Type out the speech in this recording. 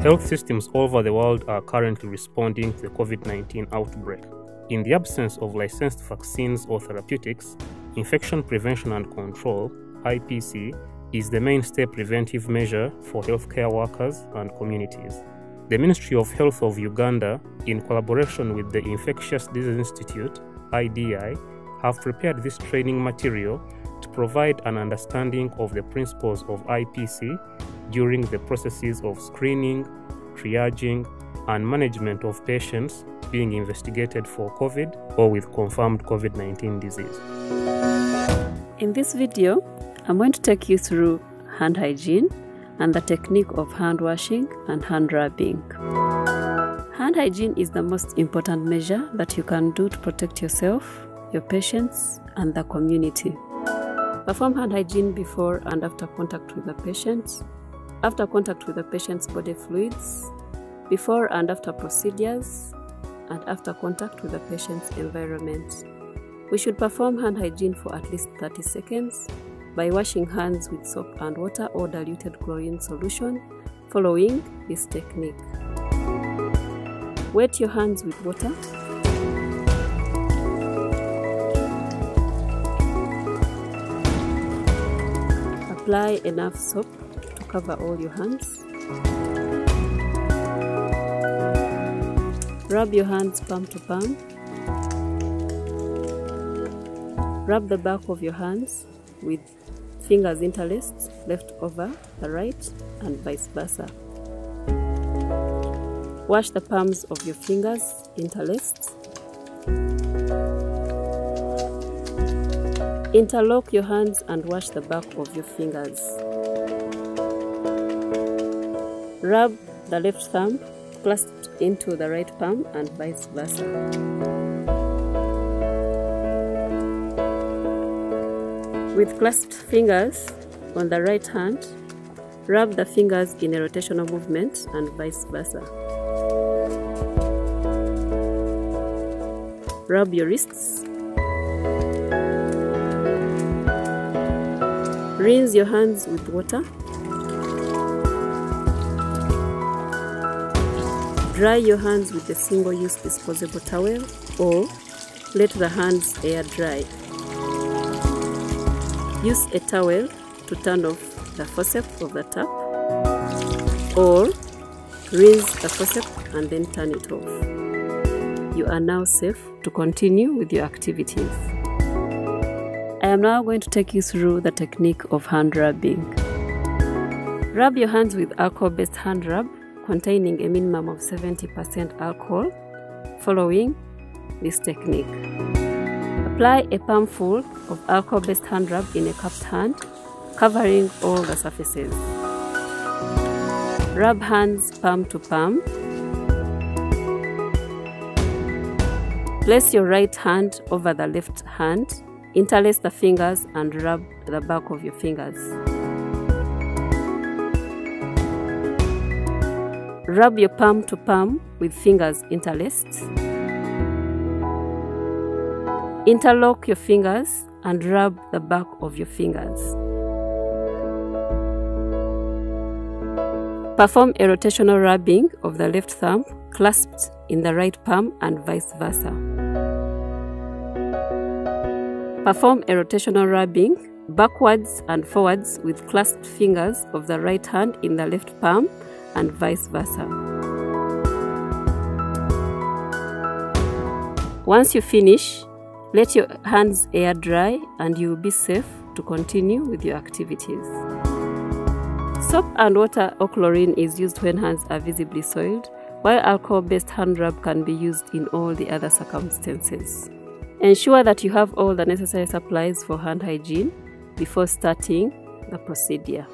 Health systems all over the world are currently responding to the COVID-19 outbreak. In the absence of licensed vaccines or therapeutics, infection prevention and control (IPC) is the mainstay preventive measure for healthcare workers and communities. The Ministry of Health of Uganda, in collaboration with the Infectious Disease Institute (IDI), have prepared this training material to provide an understanding of the principles of IPC during the processes of screening, triaging, and management of patients being investigated for COVID or with confirmed COVID-19 disease. In this video, I'm going to take you through hand hygiene and the technique of hand washing and hand rubbing. Hand hygiene is the most important measure that you can do to protect yourself, your patients, and the community. Perform hand hygiene before and after contact with the patient, after contact with the patient's body fluids, before and after procedures, and after contact with the patient's environment. We should perform hand hygiene for at least 30 seconds by washing hands with soap and water or diluted chlorine solution, following this technique. Wet your hands with water. Apply enough soap to cover all your hands. Rub your hands palm to palm. Rub the back of your hands with fingers interlaced, left over the right and vice versa. Wash the palms of your fingers interlaced. Interlock your hands and wash the back of your fingers. Rub the left thumb clasped into the right palm and vice versa. With clasped fingers on the right hand, rub the fingers in a rotational movement and vice versa. Rub your wrists. Rinse your hands with water. Dry your hands with a single-use disposable towel or let the hands air dry. Use a towel to turn off the faucet of the tap or rinse the faucet and then turn it off. You are now safe to continue with your activities. I am now going to take you through the technique of hand rubbing. Rub your hands with alcohol-based hand rub containing a minimum of 70% alcohol, following this technique. Apply a palmful of alcohol-based hand rub in a cupped hand, covering all the surfaces. Rub hands palm to palm. Place your right hand over the left hand. Interlace the fingers and rub the back of your fingers. Rub your palm to palm with fingers interlaced. Interlock your fingers and rub the back of your fingers. Perform a rotational rubbing of the left thumb clasped in the right palm and vice versa. Perform a rotational rubbing backwards and forwards with clasped fingers of the right hand in the left palm and vice versa. Once you finish, let your hands air dry and you will be safe to continue with your activities. Soap and water or chlorine is used when hands are visibly soiled, while alcohol-based hand rub can be used in all the other circumstances. Ensure that you have all the necessary supplies for hand hygiene before starting the procedure.